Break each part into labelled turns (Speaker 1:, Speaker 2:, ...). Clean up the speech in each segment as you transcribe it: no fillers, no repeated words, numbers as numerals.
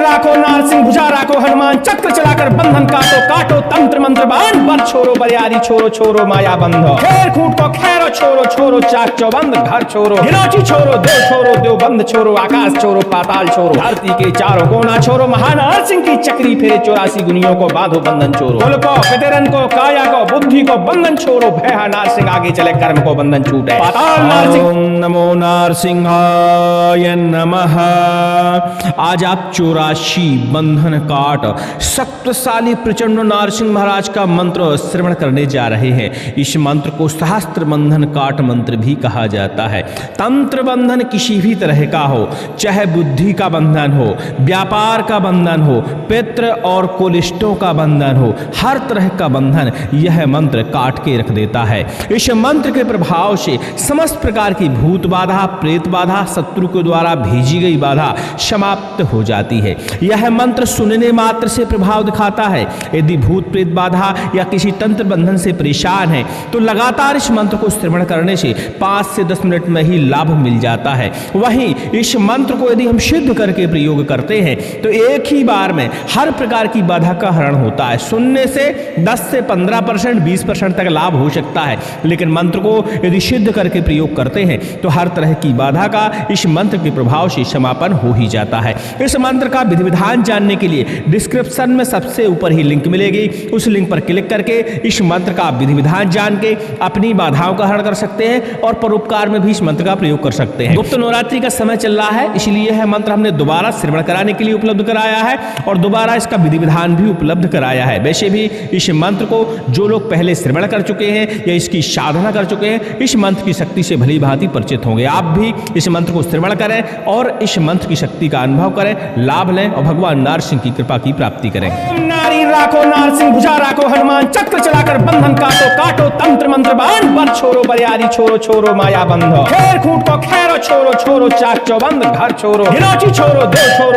Speaker 1: राखो नारसिंह भुजा राखो हनुमान चक्र चलाकर बंधन काटो काटो तंत्र मंत्र बाण बर छोरो बरियारी छोरो छोरो माया बंधो खेर खूट को खैरो छोरो छोरो चाक चौबंद घर छोरो हिरोची छोरो देव बंद छोरो आकाश छोरो पाताल छोरो धरती के चारों कोना छोरो महानारसिंह की चक्री फेरे 84 गुनियों को बांधो बंधन छोरो कुल को पितरन को काया को बुद्धि को बंधन छोरो भय नारसिंह आगे चले कर्म को बंधन छूटे पाताल नारसिंह नमो नारसिंहाय नमः। आज आप 84 बंधन काट शक्तिशाली प्रचंड नारसिंह महाराज का मंत्र श्रवण करने जा रहे हैं। इस मंत्र को सहस्त्र बंधन काट मंत्र भी कहा जाता है। तंत्र बंधन किसी भी तरह का हो, चाहे बुद्धि का बंधन हो, व्यापार का बंधन हो, पितृ और कुलिष्टों का बंधन हो, हर तरह का बंधन यह मंत्र काट के रख देता है। इस मंत्र के प्रभाव से समस्त प्रकार की भूत बाधा, प्रेत बाधा, शत्रु के द्वारा भेजी गई बाधा समाप्त हो जाती है। यह मंत्र सुनने मात्र से प्रभाव दिखाता है। यदि भूत प्रेत बाधा या किसी तंत्र बंधन से परेशान है तो लगातार इस मंत्र को श्रवण करने से 5 से 10 मिनट में ही लाभ मिल जाता है। वहीं इस मंत्र को यदि हम सिद्ध करके प्रयोग करते हैं तो एक ही बार में हर प्रकार की बाधा का हरण होता है। सुनने से 10 से 15%, 20% तक लाभ हो सकता है, लेकिन मंत्र को यदि सिद्ध करके प्रयोग करते हैं तो हर तरह की बाधा का इस मंत्र के प्रभाव से समापन हो ही जाता है। इस मंत्र का विधि विधान जानने के लिए डिस्क्रिप्शन में सबसे ऊपर ही लिंक मिलेगी। उस लिंक पर क्लिक करके इस मंत्र का विधि विधान जान के अपनी बाधाओं का हरण कर सकते हैं और परोपकार में भी इस मंत्र का प्रयोग कर सकते हैं। गुप्त नवरात्रि का समय चल रहा है, इसलिए यह मंत्र हमने दोबारा श्रवण कराने के लिए उपलब्ध कराया है और दोबारा इसका विधि विधान भी उपलब्ध कराया है। वैसे भी इस मंत्र को जो लोग पहले श्रवण कर चुके हैं या इसकी साधना कर चुके हैं, इस मंत्र की शक्ति से भली भांति परिचित होंगे। आप भी इस मंत्र को श्रवण करें और इस मंत्र की शक्ति का अनुभव करें, लाभ लें और भगवान नारसिंह की कृपा की प्राप्ति करें। नारी राखो नारसिंह भुजा राखो हनुमान चक्र चलाकर बंधन काटो काटो तंत्र मंत्र बाण बर छोरो बरियारी छोरो छोरो माया बंधो खेर खूट को खैरो छोरो छोरो चाक चौबंद घर छोरो हिरोची छोरो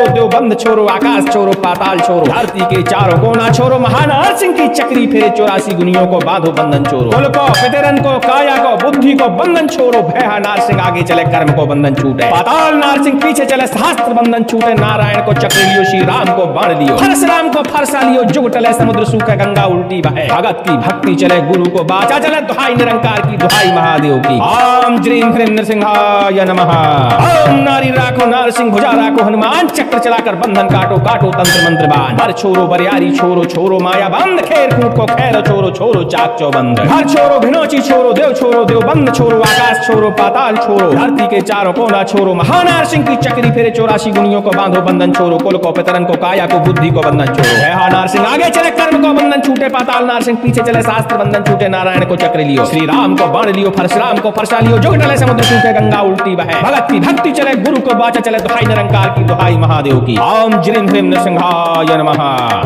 Speaker 1: देव बंद छोरो आकाश छोरो पाताल छोरो धरती के चारों कोना छोरो महानारसिंह की चक्री फेरे 84 गुनियों को बांधो बंधन छोरो कुल को पितरन को काया को बुद्धि को बंधन छोरो भय नारसिंह आगे चले कर्म को बंधन छूटे पाताल नारसिंह पीछे चले सहस्त्र बंधन छूटे नारायण को चक्र लियो श्री राम को बाण लियो परशुराम को फरसा लियो जुग टले समुद्र सूखे गंगा उल्टी बहे भगत की भक्ति चले गुरु को बाचा चले दुहाई निरंकार की दुहाई महादेव की ओम ज्रीं ह्रीं नृसिंहाय नमः। ओम नारी राखो नारसिंह भुजा राखो हनुमान चक्र चलाकर बंधन काटो काटो तंत्र मंत्र बाण बर छोरो बरियारी छोरो छोरो माया बंद खेर खूट को खैरो छोरो छोरो चाक चौबंद घर छोरो भिनोची छोरो देव बंद छोरो आकाश छोरो पाताल छोरो धरती के चारों कोना छोरो महानारसिंह की चक्री फेरे 84 गुनियों को बांधो बंधन छोरो कुल को पितरन को काया को बुद्धि को बंधन छोरो है नारसिंह आगे चले कर्म को बंधन छूटे पाताल नारसिंह पीछे चले शास्त्र बंधन छूटे नारायण को चक्र लियो श्री राम को बाण लियो परशुराम को फरसा लियो जुग टले समुद्र सूखे गंगा उल्टी बहे भगत की भक्ति चले गुरु को बाचा चले दुहाई निरंकार की दुहाई महादेव की ओम ज्रीं ह्रीं नृसिंहाय नमः।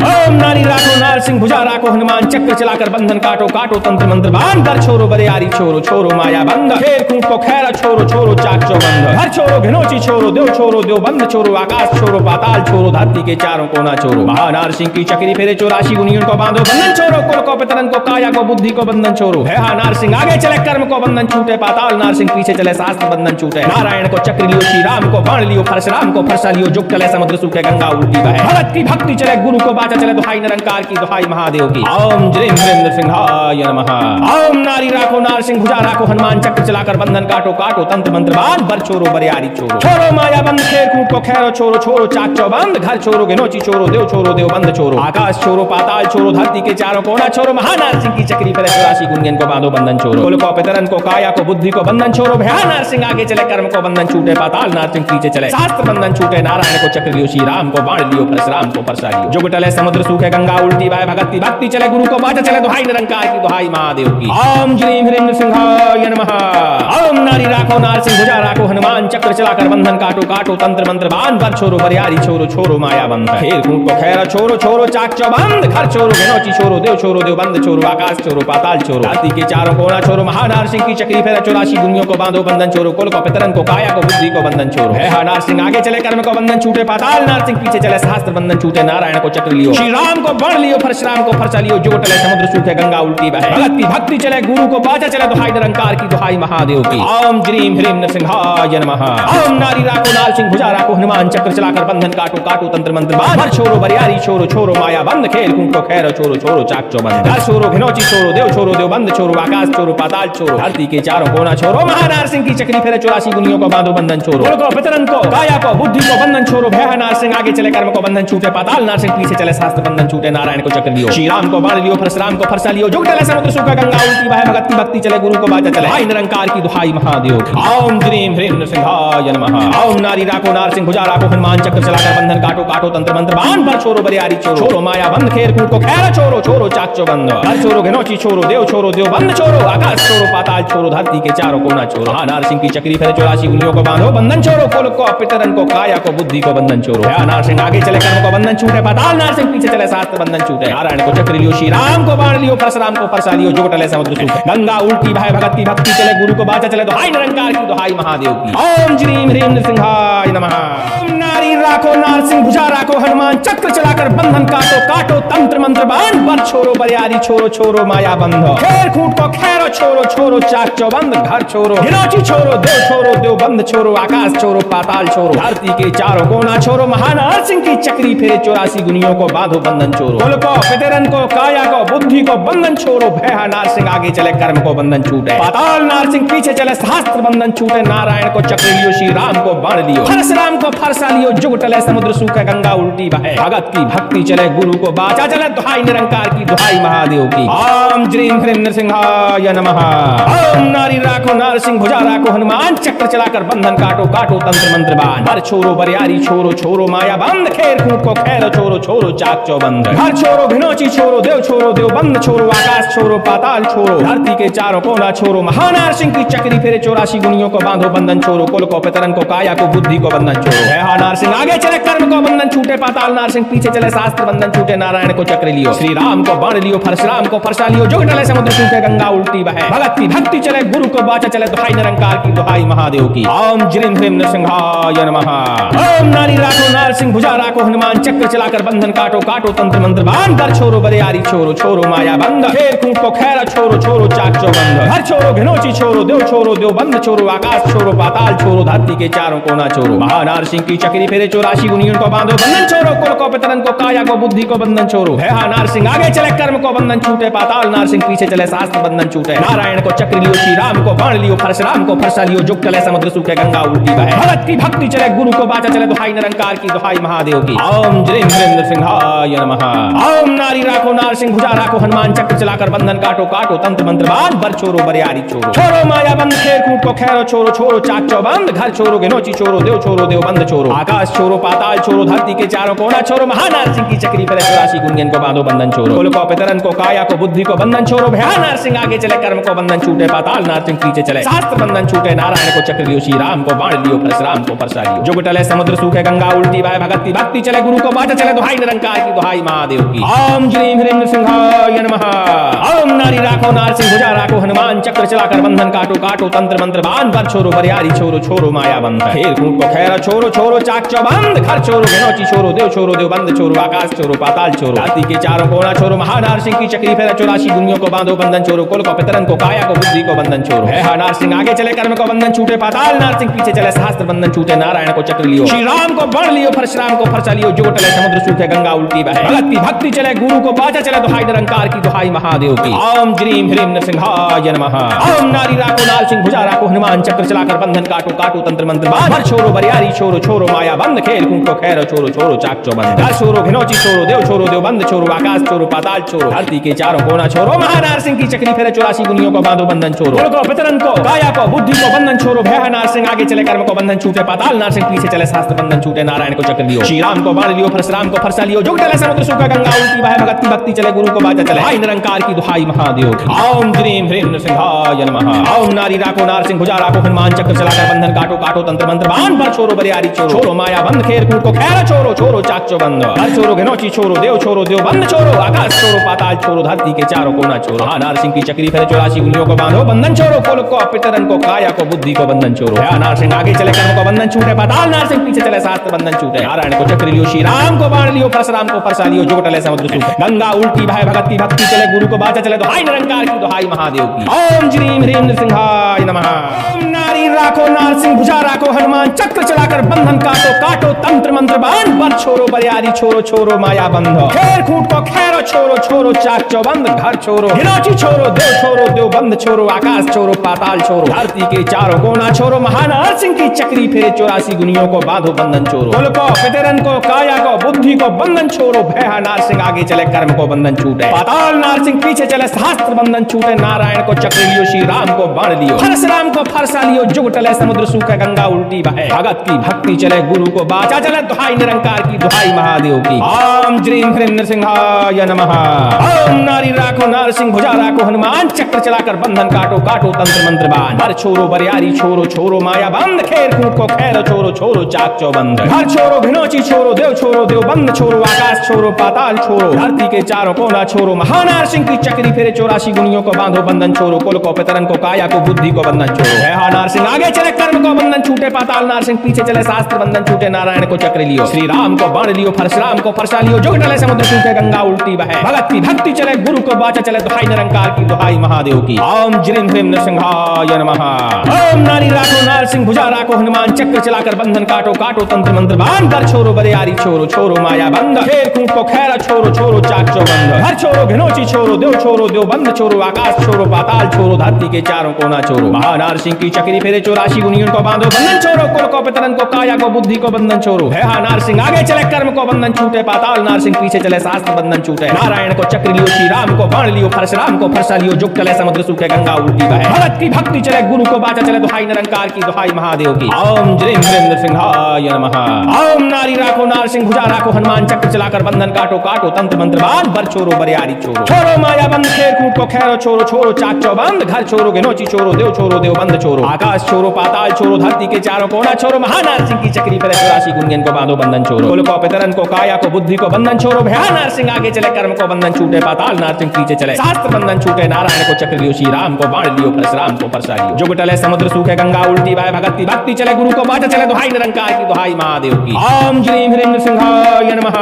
Speaker 1: ओम नारी राखो नारसिंह भुजा राखो हनुमान चक्र चलाकर बंधन काटो काटो तंत्र मंत्र बाण घर छोरो बरियारी छोरो छोरो माया बंद खेर खूट को खैरा छोरो छोरो चाक चौबंद घर छोरो घिनोची छोरो देव बंद छोरो आकाश छोरो पाताल छोरो धरती के चारों कोना छोरो महानारसिंह की चक्री फेरे 84 गुनियों को बांधो बंधन छोरो कुल को पितरन को काया को बुद्धि को बंधन छोरो है नारसिंह आगे चले कर्म को बंधन छूटे पाताल नारसिंह पीछे चले शास्त्र बंधन छूटे नारायण को चक्र लियो श्री राम को बाण लियो परशुराम को फरसा लियो जुग चले समुद्र सूखे गंगा उल्टी बहे भगत की भक्ति चले गुरु को बाचा चले दुहाई निरंकार की दुहाई महादेव की ओम ज्रीं ह्रीं नृसिंहाय नमः। ओम नारी राखो नारसिंह भुजा राखो हनुमान चक्र चलाकर बंधन काटो काटो तंत्र मंत्र बाण बर छोरो बरियारी छोरो छोरो माया बंद खेर खूट को खैरो छोरो छोरो चाक चौबंद घर छोरो घिनोची छोरो देव बंद छोरो आकाश छोरो पाताल छोरो धरती के चारों कोना छोरो महानारसिंह की चक्री पर 84 गुनियन को बांधो बंधन छोरो कुल को पितरन को काया को बुद्धि को बंधन छोरो भया नारसिंह आगे चले कर्म को बंधन छूटे पाताल नारसिंह पीछे चले शास्त्र बंधन छूटे नारायण को चक्र लियो श्री राम को बाण लियो परशुराम को फरसा लियो जुग टले समुद्र सूखे गंगा उल्टी बहे भगत की भक्ति चले गुरु को बाचा चले दुहाई निरंकार की दुहाई महादेव की ओम ज्रीं ह्रीं नृसिंहाय नमः। ओम नारी राखो नारसिंह भुजा राखो हनुमान चक्र चलाकर बंधन काटो काटो तंत्र मंत्र बाण बर छोरो बरियारी छोरो छोरो माया बंद खेर खूट को खैरा छोरो छोरो चाक चौबंद घर छोरो घिनोची छोरो देव बंद छोरो आकाश छोरो पाताल छोरो धरती के चारों कोना छोरो महानारसिंह की चक्री फेरे 84 गुनियों को बांधो बंधन छोरो कुल को पितरन को काया को बुद्धि को बंधन छोरो है नारसिंह आगे चले कर्म को बंधन छूटे पाताल नारसिंह पीछे चले शास्त्र बंधन छूटे नारायण को चक्र लियो श्री राम को बाण लियो परशुराम को फरसा लियो जुग टले समुद्र सूखे गंगा उल्टी बहे भगत की भक्ति चले गुरु को बाचा चले दुहाई निरंकार की दुहाई महादेव की ओम ज्रीं ह्रीं नृसिंहाय नमः। ओम नारी राखो नारसिंह भुजा राखो हनुमान चक्र चलाकर बंधन काटो काटो तंत्र मंत्र बांध भर छोरो बरियारी छोरो छोरो माया बंद खेल कूट को खैरो छोरो छोरो चाक चौबंद घर छोरो घिनौची छोरो देव बंद छोरो आकाश छोरो पाताल छोरो धरती के चारों कोना छोरो महानार सिंह की चक्री फेरे 84 गुनियों को बांधो बंधन छोरो कुल को पितरन को काया को बुद्धि को बंधन छोरो भय नार सिंह आगे चले कर्म को बंधन छूटे पाताल नार सिंह पीछे चले शास्त्र बंधन छूटे नारायण को चक्र लियो श्री राम को बाण लियो परशुराम को फरसा लियो जुग टले समुद्र सूखा गंगा उल्टी बहे भक्ति भक्ति चले गुरु को बाजा चले हाय निरंकार की दुहाई महादेव की ओम ह्रीं ह्रीं नृसिंहाय नमः ओम नारी राको नार सिंह भुजा राको हनुमान चक्र चलाकर बंधन काटो काटो तंत्र मंत्र बांध भर छोरो बरियारी छोरो छोरो माया बंद खेर कूट को खैर छोरो छोरो चाक चौबंद हर छोरो घिनौची छोरो देव बंद छोरो आकाश छोरो पाताल छोरो धरती के चारों कोना छोरो नार सिंह की चक्री फेरे 84 गुनियों को बांधो बंधन छोरो कुल को पितरन को काया को बुद्धि को बंधन छोरो नार सिंह आगे चले कर्म को बंधन छूटे पाताल नार सिंह पीछे चले शास्त्र बंधन छूटे नारायण को चक्र लियो श्री राम को बाण लियो परशुराम को फरसा लियो जुग टले समुद्र सूखे गंगा उल्टी बहे भक्ति भक्ति चले गुरु को बाजा चले दुहाई निरंकार की दुहाई महादेव की ओम ह्रीं ह्रीं नृसिंहाय नमः ओम नारी राखो नार सिंह भुजा राखो हनुमान चक्र चलाकर बंधन काटो काटो तंत्र मंत्र बांध बर छोरो बरियारी छोरो छोरो माया बंध खेर खूट को खैरो छोरो छोरो चाक चौबंद घर छोरो घिनौची छोरो देव बंद छोरो आकाश छोरो पाताल छोरो धरती के चारों कोना छोरो महानार सिंह की चक्री फेरे 84 गुनियों को बांधो बंधन छोरो कुल को पितरन को काया को बुद्धि को बंधन छोरो भय नार सिंह आगे चले कर्म को बंधन छूटे पाताल नार सिंह पीछे चले शास्त्र बंधन छूटे नारायण को चक्र लियो श्री राम को बाण लियो परशुराम को फरसा लियो जुग टले समुद्र सूखे गंगा उल्टी बहे भगत की भक्ति चले गुरु को बाचा चले दुहाई निरंकार की दुहाई महादेव की ओम ह्रीं ह्रीं नृसिंहाय नमः ओम नारी राखो नार सिंह भुजा राखो हनुमान चक्र चलाकर बंधन काटो काटो तंत्र मंत्र बांध हर छोरो बरियारी छोरो छोरो माया बंद खेर कूट को खैर छोरो छोरो चाक चौबंद हर छोरो घिनौची छोरो देव बंद छोरो आकाश छोरो पाताल छोरो धरती के चारों कोना छोरो महानार सिंह की चक्री फेरे 84 गुनियों को बांधो बंधन छोरो कुल को पितरन को काया को बुद्धि को बंधन छोरो भय नार सिंह आगे चले कर्म को बंधन छूटे पाताल नार सिंह पीछे चले शास्त्र बंधन छूटे नारायण को चक्र लियो श्री राम को बाण लियो परशुराम को फरसा लियो जुग टले समुद्र सूखे गंगा उल्टी बहे भक्ति भक्ति चले गुरु को बाचा चले दुहाई निरंकार की दुहाई महादेव की ओम ह्रीं ह्रीं नृसिंहाय नमः ओम नारी राखो नार सिंह भुजा राखो हनुमान चक्र चलाकर बंधन काटो काटो तंत्र मंत्र बांध कर छोरो बरियारी छोरो छोरो माया बंद खेर कूट को खैर छोरो छोरो चाक चौबंद हर छोरो घिनौची छोरो देव बंद छोरो आकाश छोरो पाताल छोरो धरती के चारों कोना छोरो महानार सिंह की चक्री फेरे 84 गुनियों को बांधो बंधन छोरो कुल को पितरन को काया को बुद्धि को बंधन छोरो भय नार सिंह आगे चले कर्म को बंधन छूटे पाताल नार सिंह पीछे चले शास्त्र बंधन छूटे नारायण को चक्र लियो श्री राम को बाण लियो परशुराम को फरसा लियो जुग टले समुद्र सूखे गंगा उल्टी बहे भगत की भक्ति चले गुरु को बाचा चले दुहाई निरंकार की दुहाई महादेव की ओम ह्रीं ह्रीं नृसिंहाय नमः ओम नारी राखो नार सिंह भुजा राखो हनुमान चक्र चलाकर बंधन काटो काटो तंत्र मंत्र बांध बर छोरो बरियारी छोरो छोरो माया बंद खेर कूट को खैरो छोरो छोरो चाक चौबंद घर छोरो घिनौची छोरो देव बंद छोरो आकाश छोरो पाताल छोरो धरती के चारों कोना छोरो महानार सिंह की चक्री पर 84 गुनियन को बांधो बंधन छोरो कुल को पितरन को काया को बुद्धि को बंधन छोरो भय नार सिंह आगे चले कर्म को बंधन छूटे पाताल नार सिंह पीछे चले शास्त्र बंधन छूटे नारायण को चक्र लियो श्री राम को बाण लियो परशुराम को फरसा लियो जुग टले समुद्र सूखे गंगा उल्टी बहे भक्ति भक्ति चले गुरु को बाचा चले दुहाई निरंकार की दुहाई महादेव की ओम ह्रीं ह्रीं नृसिंहाय नमः ओम नारी राखो नार सिंह भुजा राखो हनुमान चक्र चलाकर बंधन काटो काटो तंत्र मंत्र बांध बर छोरो बरियारी छोरो छोरो माया बंद खेर कूट को खैर छोरो छोरो चाक चौबंद घर छोरो घिनौची छोरो देव बंद छोरो आकाश छोरो पाताल छोरो धरती के चारों कोना छोरो महानार सिंह की चक्री फेरे 84 गुनियों को बांधो बंधन छोरो कुल को पितरन को काया को बुद्धि को बंधन छोरो भय नार सिंह आगे चले कर्म को बंधन छूटे पाताल नार सिंह पीछे चले शास्त्र बंधन छूटे नारायण को चक्र लियो श्री राम को बाण लियो परशुराम को फरसा लियो जुग टले समुद्र सूखे गंगा उल्टी बहे भक्ति भक्ति चले गुरु को बाचा चले दुहाई निरंकार की दुहाई महादेव की ओम ह्रीं ह्रीं नृसिंहाय नमः ओम नारी राखो नार सिंह भुजा राखो हनुमान चक्र चलाकर बंधन काटो काटो तंत्र मंत्र बांध हर छोरो बरियारी छोरो छोरो माया बंद खेल कूट को खैर छोरो छोरो चाक चौबंद घर छोरो घिनौची छोरो देव बंद छोरो आकाश छोरो पाताल छोरो धरती के चारों कोना छोरो महानार सिंह की चक्री फेरे 84 गुनियों को बांधो बंधन छोरो कुल को पितरन को काया को बुद्धि को बंधन छोरो भय नार सिंह आगे चले कर्म को बंधन छूटे पाताल नार सिंह पीछे चले शास्त्र बंधन छूटे नारायण को चक्र लियो श्री राम को बाण लियो परशुराम को फरसा लियो जुग टले समुद्र सूखा गंगा उल्टी बहे भक्ति भक्ति चले गुरु को बाचा चले हाय निरंकार की दुहाई महादेव की ओम ह्रीं ह्रीं नृसिंहाय नमः ओम नारी राखो नार सिंह भुजा राखो हनुमान चक्र चलाकर बंधन काटो काटो तंत्र मंत्र बांध बर छोरो बरियारी छोरो माया बंद खेर कूट को खैर छोरो छोरो चाक चौबंद घर छोरो घिनौची छोरो देव बंद छोरो आकाश छोरो पाताल छोरो धरती के चारों कोना छोरो नार सिंह की चक्री फेरे 84 गुनियों को बांधो बंधन छोरो कुल को पितरन को काया को बुद्धि को बंधन छोरो नार सिंह आगे चले कर्म को बंधन छूटे पाताल नार सिंह पीछे चले शास्त्र बंधन छूटे नारायण को चक्र लियो श्री राम को बाण लियो परशुराम को फरसा लियो जुग टले समुद्र सूखे गंगा उल्टी बहे भक्ति भक्ति चले गुरु को बाचा चले दुहाई निरंकार की दुहाई महादेव की ओम ह्रीं ह्रीं नृसिंहाय नमः ओम नारी राखो नार सिंह भुजा राखो हनुमान चक्र चलाकर बंधन काटो काटो तंत्र मंत्र बाण बर छोरो बरियारी छोरो छोरो माया बंध खेर खूट को खैरो छोरो छोरो चाक चौबंद घर छोरो गिरोची छोरो देव बंद छोरो आकाश छोरो पाताल छोरो धरती के चारों कोना छोरो महानार सिंह की चक्री फेरे 84 गुनियों को बांधो बंधन छोरो कुल को पितरन को काया को बुद्धि को बंधन छोरो भय नार सिंह आगे चले कर्म को बंधन छूटे पाताल नार सिंह पीछे चले शास्त्र बंधन छूटे नारायण को चक्र लियो श्री राम को बाण लियो परशुराम को फरसा लियो जुग टले समुद्र सूखे गंगा उल्टी बहे भगत की भक्ति चले गुरु को बाचा चले दुहाई निरंकार की दुहाई महादेव की ओम ज्रीं ह्रीं नृसिंहाय नमः ओम नारी राखो नार सिंह भुजा राखो हनुमान चक्र चलाकर बंधन काटो काटो तंत्र मंत्र बाण बर छोरो बरियारी छोरो छोरो माया बंद खेर खूट को खैर छोरो छोरो चाक चौबंद घर छोरो घिनौची छोरो देव बंद छोरो आकाश छोरो पाताल छोरो धरती के चारों कोना छोरो महानार सिंह की चक्री फेरे 84 गुनियों को बांधो बंधन छोरो कुल को पितरन को काया को बुद्धि को बंधन छोरो है नार सिंह आगे चले कर्म को बंधन छूटे पाताल नार सिंह पीछे चले शास्त्र बंधन छूटे नारायण को चक्र लियो श्री राम को बाण लियो परशुराम को फरसा लियो जुग टले समुद्र सूखे गंगा उल्टी बहे भगत की भक्ति चले गुरु को बाचा चले दुहाई निरंकार की दुहाई महादेव की ओम ज्रीं ह्रीं नृसिंहाय नमः ओम नारी राखो नार सिंह भुजा राखो हनुमान चक्र चलाकर बंधन काटो काटो तंत्र मंत्र बाण कर छोरो बरियारी छोरो छोरो माया बंद खेर खूट को खैरा छोरो छोरो चाक चौबंद घर छोरो घिनौची छोरो देव बंद छोरो आकाश छोरो पाताल छोरो धरती के चारों कोना छोरो महानार सिंह की चक्री फेरे 84 गुनियों को बांधो बंधन छोरो कुल को पितरन को काया को बुद्धि को बंधन छोरो है नार सिंह आगे चले कर्म को बंधन छूटे पाताल नार सिंह पीछे चले शास्त्र बंधन छूटे नारायण को चक्र लियो श्री राम को बाण लियो परशुराम को फरसा लियो जुग टले समुद्र सूखे गंगा उल्टी बहे भगत की भक्ति चले गुरु को बाचा चले दुहाई निरंकार की दुहाई महादेव की ओम ज्रीं ह्रीं नृसिंहाय नमः ओम नारी राखो नार सिंह भुजा राखो हनुमान चक्र चलाकर बंधन काटो काटो तंत्र मंत्र बाण बर छोरो बरियारी छोरो छोरो माया बंद खेर खूट को खैरो छोरो छोरो चाक चौबंद घर छोरो घिनौची छोरो देव बंद छोरो आकाश छोरो पाताल छोरो धरती के चारों कोना छोरो महानार सिंह की चक्री पर 84 गुनियन को बांधो बंधन छोरो कुल को पितरन को काया को बुद्धि को बंधन छोरो भया नार सिंह आगे चले कर्म को बंधन छूटे पाताल नार सिंह पीछे चले शास्त्र बंधन छूटे नारायण को चक्र लियो श्री राम को बाण लियो परशुराम को फरसा लियो जुग टले समुद्र सूखे गंगा उल्टी बहे भगत की भक्ति चले गुरु को बाचा चले दुहाई निरंकार की दुहाई महादेव की ओम ज्रीं ह्रीं नृसिंहाय नमः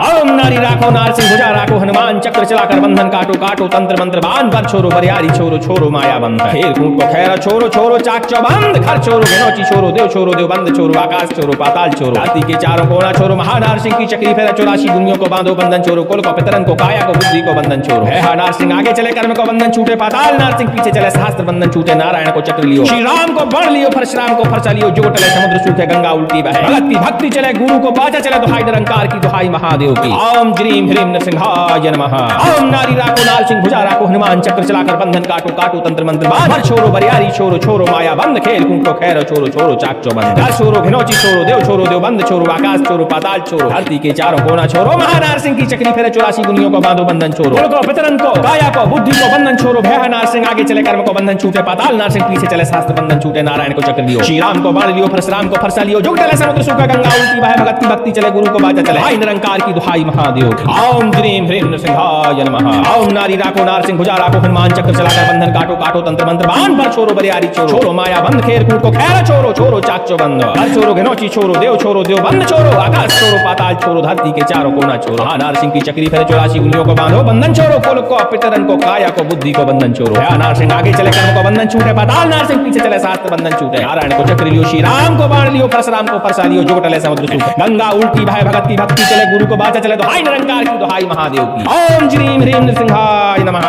Speaker 1: ओम नारी राखो नार सिंह भुजा राखो हनुमान चक्र चलाकर बंधन काटो काटो तंत्र मंत्र बाण बर छोरो बरियारी छोरो छोरो माया बंद खेर खूट को खैरा छोरो छोरो चाक चौबंद घर छोरो घिनौची छोरो देव बंद छोरो आकाश छोरो पाताल छोरो धरती के चारों कोना छोरो महानार सिंह की चक्री फेरा 84 गुनियों को बांधो बंधन छोरो कुल को पितरन को काया को बुद्धि को बंधन छोरो है नार सिंह आगे चले कर्म को बंधन छूटे पाताल नार सिंह पीछे चले शास्त्र बंधन छूटे नारायण को चक्र लियो श्री राम को बाण लियो परशुराम को फरसा लियो जुग टले समुद्र सूखे गंगा उल्टी बहे भगत की भक्ति चले गुरु को बाचा चले दुहाई निरंकार की दुहाई महादेव की ओम ज्रीं ह्रीं नृसिंहाय नमः ओम नारी राखो नार सिंह भुजा राखो हनुमान चक्र चलाकर बंधन काटो काटो तंत्र मंत्र बाण छोरो बरियारी छोरो छोरो माया बंद खेल खूट को खैरो छोरो छोरो चाक चौबंद घर छोरो घिनौची छोरो देव बंद छोरो आकाश छोरो पाताल छोरो धरती के चारों कोना छोरो महानार सिंह की चक्री फेरे 84 गुनियों को बांधो बंधन छोरो कुल को पितरन को काया को बुद्धि को बंधन छोरो भय नार सिंह आगे चले कर्म को बंधन छूटे पाताल नार सिंह पीछे चले शास्त्र बंधन छूटे नारायण को चक्र लियो श्री राम को बाण लियो परशुराम को फरसा लियो जुग टले समुद्र सूखा गंगा उल्टी बहे भगत की भक्ति चले गुरु को बाचा चले दुहाई निरंकार की दुहाई महादेव की ओम ज्रीं ह्रीं नृसिंहाय नमः ओम नारी राखो नार सिंह भुजा राखो हनुमान चक्र चलाकर बंधन काटो काटो तंत्र मंत्र बाण बर छोरो बरियारी छोरो माया बंद खेर खूट को खैरा छोरो छोरो चाक चौबंद घर छोरो घिनौची छोरो देव बंद छोरो आकाश छोरो पाताल छोरो धरती के चारों कोना छोरो नार सिंह की चक्री फेरे 84 गुनियों को बांधो बंधन छोरो कुल को पितरन को काया को बुद्धि को बंधन छोरो नार सिंह आगे चले कर्म को बंधन छूटे पाताल नार सिंह पीछे चले शास्त्र बंधन छूटे नारायण को चक्र लियो श्री राम को बाण लियो परशुराम को फरसा लियो जुग टले समुद्र सूखे गंगा उल्टी बहे भगत की भक्ति चले गुरु को बाचा चले दुहाई निरंकार की दुहाई महादेव की ओम ज्रीं ह्रीं नृसिंहाय नमः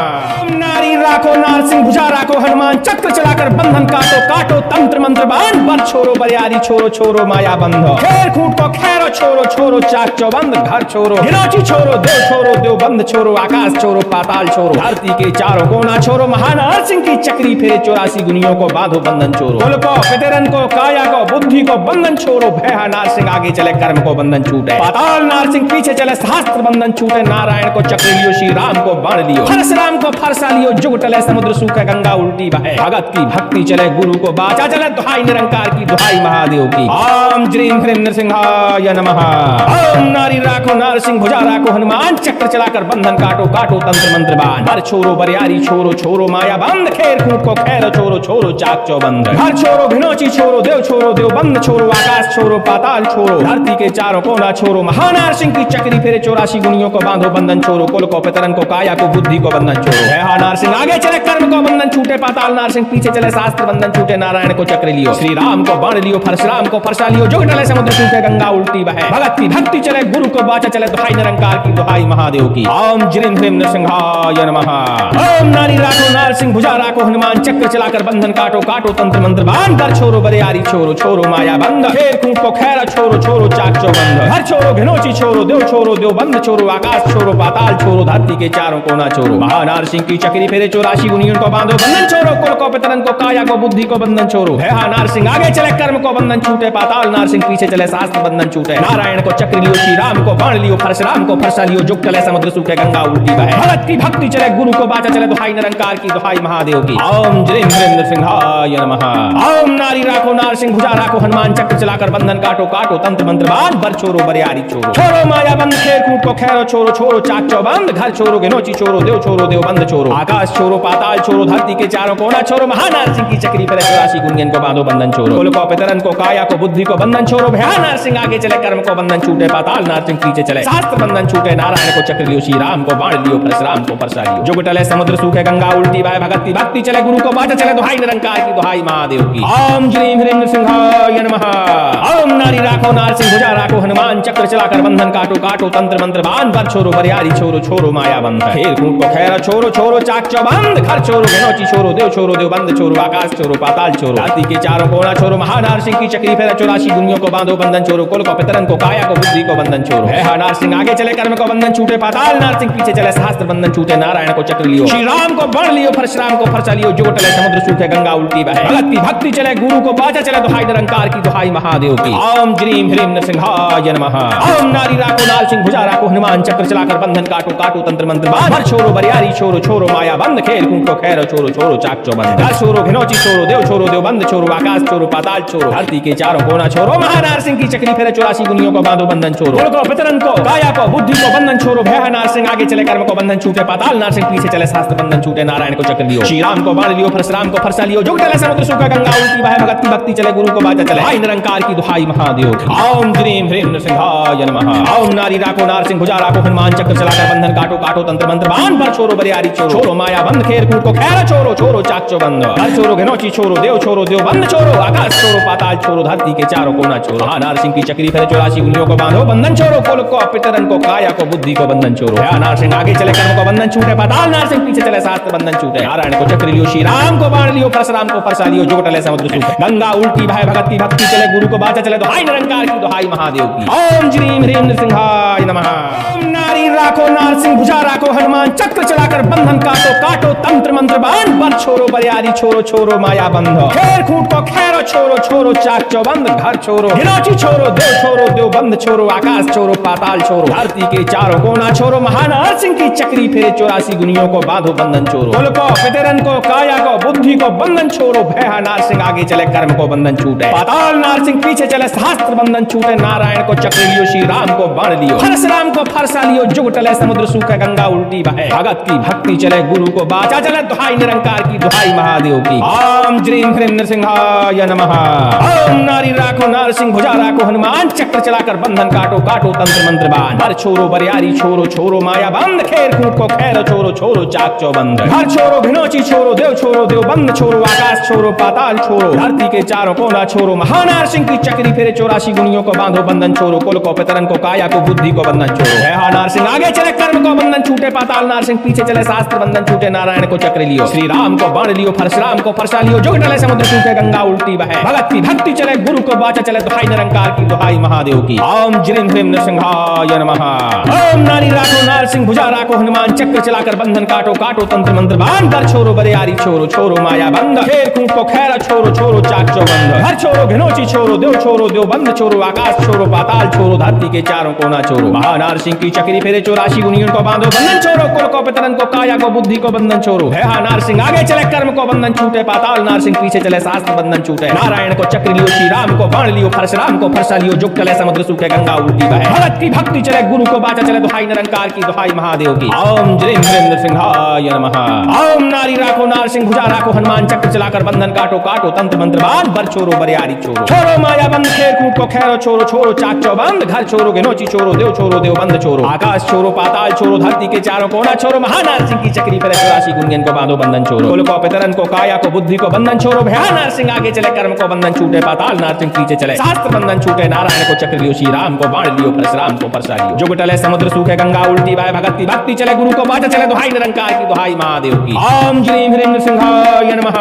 Speaker 1: नारी राखो नार सिंह भुजा राखो हनुमान चक्र चलाकर बंधन काटो काटो तंत्र मंत्र बाण बर छोरो बरियारी छोरो छोरो माया बंध खेर खूट को खैरो छोरो छोरो चाक चौबंद घर छोरो घिनौची छोरो देव बंद छोरो आकाश छोरो पाताल छोरो धरती के चारों कोना छोरो महानार सिंह की चक्री फेरे 84 गुनियों को बांधो बंधन छोरो कुल को पितरन को काया को बुद्धि को बंधन छोरो भय नार सिंह आगे चले कर्म को बंधन छूटे पाताल नार सिंह पीछे चले शास्त्र बंधन छूटे नारायण को चक्र लियो श्री राम को बाण लियो परशुराम को फरसा लियो जुग टले समुद्र सूखे गंगा उल्टी बहे भगत की भक्ति चले गुरु को बाचा चले दुहाई निरंकार की दुहाई महादेव की ओम ज्रीं ह्रीं नृसिंहाय नमः ओम नारी राखो नार सिंह भुजा राखो हनुमान चक्र चलाकर बंधन काटो काटो तंत्र मंत्र बाण बर छोरो बरियारी छोरो छोरो माया बंद खेर खूट को खैरो छोरो छोरो चाक चौबंद घर छोरो घिनौची छोरो देव बंद छोरो आकाश छोरो पाताल छोरो धरती के चारों कोना छोरो महानार सिंह की चक्री फेरे 84 गुनियों को बांधो बंधन छोरो कुल को पितरन को काया को बुद्धि को बंधन छोरो है नार सिंह आगे चले कर्म को बंधन छूटे पाताल नारसिंह पीछे चले शास्त्र बंधन छूटे नारायण को चक्र लियो श्री राम को बाण लियो परशुराम को फरसा लियो जुग टले समुद्र सूखे गंगा उल्टी बहे भगत की भक्ति चले गुरु को बाचा चले दुहाई निरंकार की दुहाई महादेव की ओम ज्रीं ह्रीं नृसिंहाय नमः ओम नारी राखो नारसिंह भुजा राखो हनुमान चक्र चलाकर बंधन काटो काटो तंत्र मंत्र बांध कर छोरो बरियारी छोरो छोरो माया बंद खेर खूंट को खैरा छोरो छोरो चाक चौबंद हर छोरो घिनौची छोरो देव बंद छोरो आकाश छोरो पाताल छोरो धरती के चारों कोना छोरो महानारसिंह की चक्री फेरे चौरासी गुनियों को बांधो बंधन छोरो कुल को पितरन को काया को बुद्धि को बंधन छोरो है हा नारसिंह आगे चले कर्म को बंधन छूटे पाताल नारसिंह पीछे चले शास्त्र बंधन छूटे नारायण को चक्र लियो श्री राम को बाण लियो परशुराम को फरसा लियो जुग चले समुद्र सूखे गंगा उल्टी बहे भगत की भक्ति चले गुरु को बाचा चले दुहाई निरंकार की दुहाई महादेव की ओम ज्रीं ह्रीं नृसिंहाय नमः ओम नारी राखो नारसिंह भुजा राखो हनुमान चक्र चलाकर बंधन काटो काटो तंत्र मंत्र बांध बर छोरो बरियारी छोरो छोरो माया बंद खेर खूंट को खैरो छोरो छोरो चाक चौबंद घर छोरो घिनौची छोरो देव बंद छोरो आकाश छोरो पाताल छोरो धरती के चारों कोना छोरो महानारसिंह की चक्री पर चौरासी गुंजन को बांधो बंधन छोरो कुल को पितरन को काया को बुद्धि को बंधन छोरो भया नारसिंह आगे चले कर्म को बंधन छूटे पाताल नारसिंह पीछे चले शास्त्र बंधन छूटे नारायण को चक्र लियो श्री राम को बाण लियो परशुराम को फरसा लियो जुग टले समुद्र सूखे गंगा उल्टी बहे भगत की भक्ति चले गुरु को बाचा चले दुहाई निरंकार की दुहाई महादेव की ओम ज्रीं ह्रीं नृसिंहाय नमः ओम नारी राखो नारसिंह भुजा राखो हनुमान चक्र चलाकर बंधन काटो काटो तंत्र मंत्र बांध बर छोरो बरियारी छोरो छोरो माया बंद खेर खूंट को खैरा छोरो छोरो चाक चौबंद घर छोरो घिनौची छोरो देव बंद छोरो आकाश छोरो पाताल छोरो धरती के चारों कोना छोरो महानारसिंह की चक्री फेरा चौरासी दुनियों को बांधो बंधन छोरो कुल को पितरन को काया को बुद्धि को बंधन छोरो है हा नारसिंह आगे चले कर्म को बंधन छूटे पाताल नारसिंह पीछे चले शास्त्र बंधन छूटे नारायण को चक्र लियो श्री राम को बाण लियो परशुराम को फरसा लियो जुग टले समुद्र सूखे गंगा उल्टी बहे भगत की भक्ति चले गुरु को बाचा चले दुहाई निरंकार की दुहाई महादेव की ओम ज्रीं ह्रीं नृसिंहाय नमः ओम नारी राखो नारसिंह भुजा राखो हनुमान चक्र चलाकर बंधन काटो काटो तंत्र मंत्र बांध छोरो बरियारी छोरो छोरो माया बंद खेल खूंट को खैरो छोरो छोरो चाक चौबंद घर छोरो घिनौची छोरो देव बंद छोरो आकाश छोरो पाताल छोरो धरती के चारों कोना छोरो महानारसिंह की चक्री फेरे चौरासी गुनियों को बांधो बंधन छोरो कुल को पितरन को काया को बुद्धि को बंधन छोरो भया नारसिंह आगे चले कर्म को बंधन छूटे पाताल नारसिंह पीछे चले शास्त्र बंधन छूटे नारायण को चक्र लियो श्री राम को बाण लियो परशुराम को फरसा लियो जुग टले समुद्र सूखा गंगा उल्टी बहे भगत की भक्ति चले गुरु को बाचा चले दुहाई निरंकार की दुहाई महादेव की ओम ज्रीं ह्रीं नृसिंहाय नमः ओम नारी राखो नारसिंह भुजा राखो हनुमान चक्र चलाकर बंधन काटो काटो तंत्र मंत्र बांध बर छोरो बरियारी छोरो माया बंद खेर खूंट को खैरा छोरो छोरो चाक चौबंद घर छोरो घिनौची छोरो देव बंद छोरो आकाश छोरो पाताल छोरो धरती के चारों कोना छोरो नारसिंह की चक्री फेरे चौरासी गुनियों को बांधो बंधन छोरो कुल को पितरन को काया को बुद्धि को बंधन छोरो है नारसिंह आगे चले कर्म को बंधन छूटे पाताल नारसिंह पीछे चले शास्त्र बंधन छूटे नारायण को चक्र लियो श्री राम को बाण लियो परशुराम को फरसा लियो जुग टले समुद्र सूखे गंगा उल्टी बहे भगत की भक्ति चले गुरु को बाचा चले दुहाई निरंकार की दुहाई महादेव की ओम ज्रीं ह्रीं नृसिंहाय नमः ओम नारी राखो नारसिंह भुजा राखो हनुमान चक्र चलाकर बंधन काटो काटो तंत्र मंत्र बांध बर छोरो बरियारी छोरो छोरो माया बंध खेर खूंट को खैरो छोरो छोरो चाक चौबंद घर छोरो घिनौची छोरो देव बंद छोरो आकाश छोरो पाताल छोरो धरती के चारों कोना छोरो महानारसिंह की चक्री फेरे चौरासी गुनियों को बांधो बंधन छोरो कुल को पितरन को काया को बुद्धि को बंधन छोरो भया नारसिंह आगे चले कर्म को बंधन छूटे पाताल नारसिंह पीछे चले शास्त्र बंधन छूटे नारायण को चक्र लियो श्री राम को बाण लियो परशुराम को फरसा लियो जुग टले समुद्र सूखे गंगा उल्टी बहे भगत की भक्ति चले गुरु को बाचा चले दुहाई निरंकार की दुहाई महादेव की ओम ज्रीं ह्रीं नृसिंहाय नमः ओम नारी राखो नारसिंह भुजा राखो हनुमान चक्र चलाकर बंधन काटो काटो तंत्र मंत्र बांध बर छोरो बरियारी छोरो छोरो माया बंद खेर खूंट को खैरो छोरो छोरो चाक चौबंद घर छोरो घिनौची छोरो देव बंद छोरो आकाश छोरो पाताल छोरो धरती के चारों कोना छोरो महानारसिंह की चक्री फेरे चौरासी गुनियों को बांधो बंधन छोरो कुल को पितरन को काया को बुद्धि को बंधन छोरो है हा नारसिंह आगे चले कर्म को बंधन छूटे पाताल नारसिंह पीछे चले शास्त्र बंधन छूटे नारायण को चक्र लियो श्री राम को बाण लियो परशुराम को फरसा लियो जुग टले समुद्र सूखे गंगा उल्टी बहे भगत की भक्ति चले गुरु को बाचा चले दुहाई निरंकार की दुहाई महादेव की ओम ज्रीं ह्रीं नृसिंहाय नमः ओम नारी राखो नारसिंह भुजा राखो हनुमान चक्र चलाकर बंधन काटो काटो तंत्र मंत्र बांध कर छोरो बरियारी छोरो छोरो माया बंद खेर खूंट को खैरा छोरो छोरो चाक चौबंद घर छोरो घिनौची छोरो देव बंद छोरो आकाश छोरो पाताल छोरो धरती के चारों कोना छोरो महानारसिंह की चक्री फेरे चौरासी गुनियों को बांधो बंधन छोरो कुल को पितरन को काया को बुद्धि को बंधन छोरो है हा नारसिंह आगे चले कर्म को बंधन छूटे पाताल नारसिंह पीछे चले शास्त्र बंधन छूटे नारायण को चक्र लियो श्री राम को बाण लियो परशुराम को फरसा लियो जुग टले समुद्र सूखे गंगा उल्टी बहे भगत की भक्ति चले गुरु को बाचा चले दुहाई निरंकार की दुहाई महादेव की ओम ज्रीं ह्रीं नृसिंहाय नमः ओम नारी राखो नारसिंह भुजा राखो हनुमान चक्र चलाकर बंधन काटो काटो तंत्र मंत्र बांध बर छोरो बरियारी छोरो छोरो माया बंद खेर खूंट को खैरो छोरो छोरो चाक चौबंद घर छोरो घिनौची छोरो देव बंद छोरो आकाश छोरो पाताल छोड़ो धरती के चारों कोना छोड़ो महानार सिंह की चक्री पर 84 गुंजन को बांधो बंधन छोड़ो कुल को पितरन को काया को बुद्धि को बंधन छोड़ो भयानार सिंह आगे चले कर्म को बंधन छूटे पाताल नार सिंह पीछे चले शास्त्र बंधन छूटे नारायण को चक्र लियो श्री राम को बाण लियो परशुराम को परसा लियो जुग टले समुद्र सूखे गंगा उल्टी बाय भगति भक्ति चले गुरु को बाटा चले दुहाई निरंकार की दुहाई महादेव की ओम श्री ह्रीं सिंहाय नमः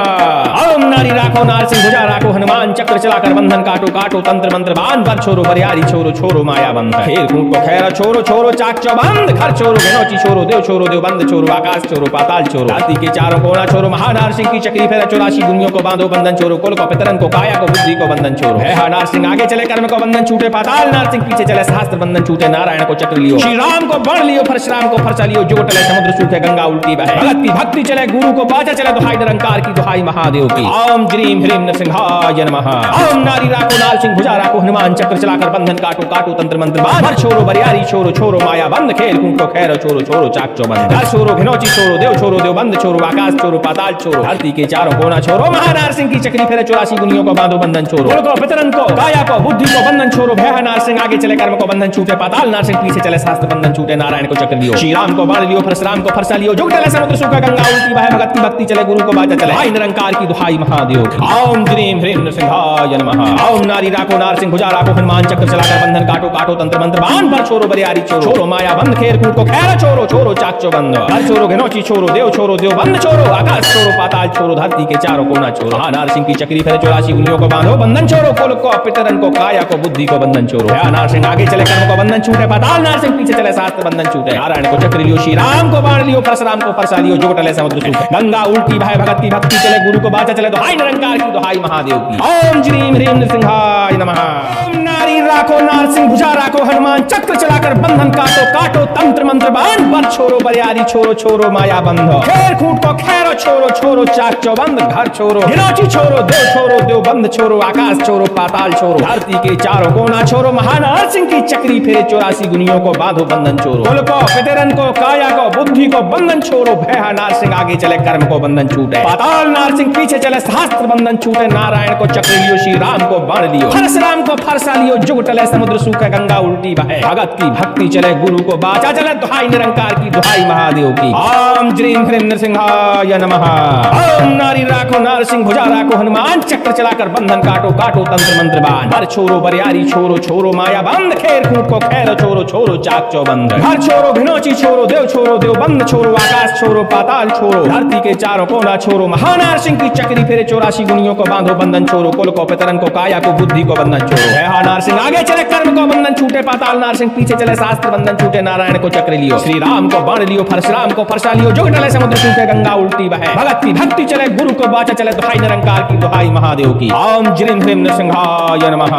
Speaker 1: ओम नारी राखो नार सिंह भुजा राखो हनुमान चक्र चलाकर बंधन काटो काटो तंत्र मंत्र बांध बर छोरो बरियारी छोरो छोरो माया बंध खेल कूट को खैरा छोरो छोरो चाक चौबंद घर छोरो घनौची छोरो देव बंद छोरो आकाश छोरो पाताल छोरो धरती के चारों कोना छोरो महानार सिंह की चक्री फेरा 84 दुनियों को बांधो बंधन छोरो कुल को पितरन को काया को बुद्धि को बंधन छोरो है नार सिंह आगे चले कर्म को बंधन छूटे पाताल नार सिंह पीछे चले शास्त्र बंधन छूटे नारायण को चक्र लियो श्री राम को बाण लियो परशुराम को फरसा लियो जुग टले समुद्र सूखे गंगा उल्टी बहे भक्ति भक्ति चले गुरु को बाजा चले दुहाई निरंकार की दुहाई महादेव की ओम श्रीं ह्रीं नृसिंहाय नमः ओम नारी राखो नार सिंह भुजा राखो हनुमान चक्र चलाकर बंधन काटो काटो तंत्र मंत्र बांध छोरो बरियारी छोरो छोरो माया बंद खेल कूट को खैर छोरो छोरो चाक चौबंद घर छोरो घिनौची छोरो देव बंद छोरो आकाश छोरो पाताल छोरो धरती के चारों कोना छोरो महानार सिंह की चक्री फेरे 84 गुनियों को बांधो बंधन छोरो कुल को पितरन को काया को बुद्धि को बंधन छोरो भयानार सिंह आगे चले कर्म को बंधन छूटे पाताल नार सिंह पीछे चले शास्त्र बंधन छूटे नारायण को चक्र लियो श्री राम को बाण लियो परशुराम को फरसा लियो जुग टले समुद्र सूखा गंगा उल्टी बहे भक्ति भक्ति चले गुरु को बाजा चले हाय निरंकार की दुहाई महादेव की ओम श्रीं ह्रीं नृसिंहाय नमः ओम नारी राखो नार सिंह भुजा राखो हनुमान चक्र चलाकर बंधन काटो काटो तंत्र मंत्र बांध बर छोरो बरियारी छोरो माया बंद खेर कूट को खैर छोरो छोरो चाक चौबंद घर छोरो घनौची छोरो देव बंद छोरो आकाश छोरो पाताल छोरो धरती के चारों कोना छोरो नार सिंह की चक्री फेरे 84 गुनियों को बांधो बंधन छोरो कुल को पितरन को काया को बुद्धि को बंधन छोरो नार सिंह आगे चले कर्म को बंधन छूटे पाताल नार सिंह पीछे चले शास्त्र बंधन छूटे नारायण को चक्र लियो श्री राम को बाण लियो परशुराम को फरसा लियो जुग टले समुद्र सूखे गंगा उल्टी बहे भक्ति भक्ति चले गुरु को बाचा चले दुहाई निरंकार की दुहाई महादेव की ओम श्रीं ह्रीं नृसिंहाय नमः ओम नारी राखो नार सिंह भुजा राखो हनुमान चक्र चलाकर बंधन काटो काटो तंत्र मंत्र बांध बर छोरो बरियारी छोरो छोरो माया बंध खेर खूट को खैरो छोरो छोरो चाक चौबंद घर छोरो घिनौची छोरो देव बंद छोरो आकाश छोरो पाताल छोरो धरती के चारों कोना छोरो महानार सिंह की चक्री फेरे 84 गुनियों को बांधो बंधन छोरो कुल को पितरन को काया को बुद्धि को बंधन छोरो भया नार सिंह आगे चले कर्म को बंधन छूटे पाताल नार सिंह पीछे चले शास्त्र बंधन छूटे नारायण को चक्र लियो श्री राम को बाण लियो परशुराम को फरसा लियो जुग टले समुद्र सूखे गंगा उल्टी बहे भगत की भक्ति चले गुरु को बाचा चले दुहाई निरंकार की दुहाई महादेव की ओम श्रीं ह्रीं नृसिंहाय नमः ओम नारी राखो नार सिंह भुजा राखो हनुमान चक्र चलाकर बंधन काटो काटो तंत्र मंत्र बांध बर छोरो बरियारी छोरो छोरो माया बंद खेर कूट को खैर छोरो छोरो चाक चौबंद घर छोरो घिनौची छोरो देव बंद छोरो आकाश छोरो पाताल छोरो धरती के चारों कोना छोरो महानार सिंह की चक्री फेरे 84 गुनियों को बांधो बंधन छोरो कुल को पितरन को काया को बुद्धि को बंधन छोरो नार सिंह आगे चले कर्म को बंधन छूटे पाताल नार सिंह पीछे चले शास्त्र बंधन छूटे नारायण को चक्र लियो श्री राम को बाण लियो परशुराम को फरसा लियो जुग टले समुद्र सूखे गंगा उल्टी बहे भक्ति भक्ति चले गुरु को बाचा चले दुहाई निरंकार की दुहाई महादेव की ओम श्रीं ह्रीं नृसिंहाय नमः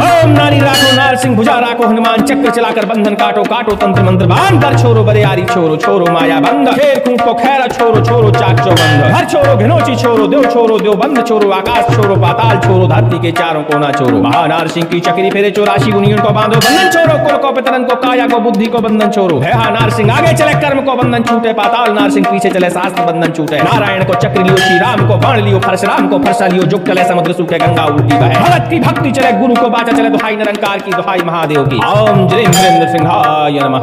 Speaker 1: ओम नारी राखो नार सिंह भुजा राखो हनुमान चक्र चलाकर बंधन काटो काटो तंत्र मंत्र बांध बर छोरो बरियारी छोरो छोरो माया बंद खेर कूट को खैरा छोरो छोरो चाक चौबंद घर छोरो घिनौची छोरो देव बंद छोरो आकाश छोरो पाताल छोरो धरती के चारों कोना छोरो महानार सिंह की चक्री फेरे 84 गुनियों को बांधो बंधन छोरो कुल को पितरन को काया को बुद्धि को बंधन छोरो नार सिंह आगे चले कर्म को बंधन छूटे पाताल नार सिंह पीछे चले शास्त्र बंधन छूटे नारायण को चक्र लियो श्री राम को बाण लियो परशुराम को फरसा लियो जुग चले समुद्र सूखे गंगा उल्टी बहे भगत की भक्ति चले गुरु को बाचा चले दुहाई निरंकार की दुहाई महादेव की ओम श्रीं ह्रीं नृसिंहाय नमः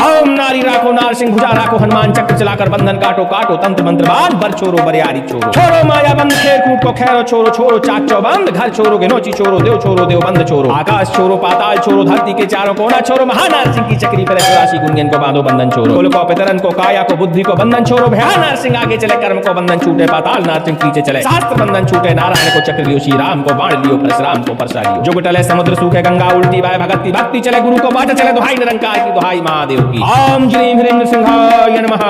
Speaker 1: ओम नारी राखो नार सिंह भुजा राखो हनुमान चक्र चलाकर बंधन काटो काटो तंत्र मंत्र बांध बर छोरो बरियारी छोरो छोरो माया बंद खेर कूट को खैरो छोरो छोरो चाक चौबंद घर छोरो घिनौची छोरो देव बंद छोरो आकाश छोरो पाताल छोरो धरती के चारों कोना छोरो महानार सिंह की चक्री पर 84 गुंजन को बांधो बंधन छोरो कुल को पितरन को काया को बुद्धि को बंधन छोरो भयानार सिंह आगे चले कर्म को बंधन छूटे पाताल नार सिंह पीछे चले शास्त्र बंधन छूटे नारायण को चक्र लियो श्री राम को बाण लियो परशुराम को फरसा लियो जुग टले समुद्र सूखे गंगा उल्टी बहे भक्ति भक्ति चले गुरु को बाचा चले दुहाई निरंकार की दुहाई महादेव की ओम श्रीं ह्रीं नृसिंहाय नमः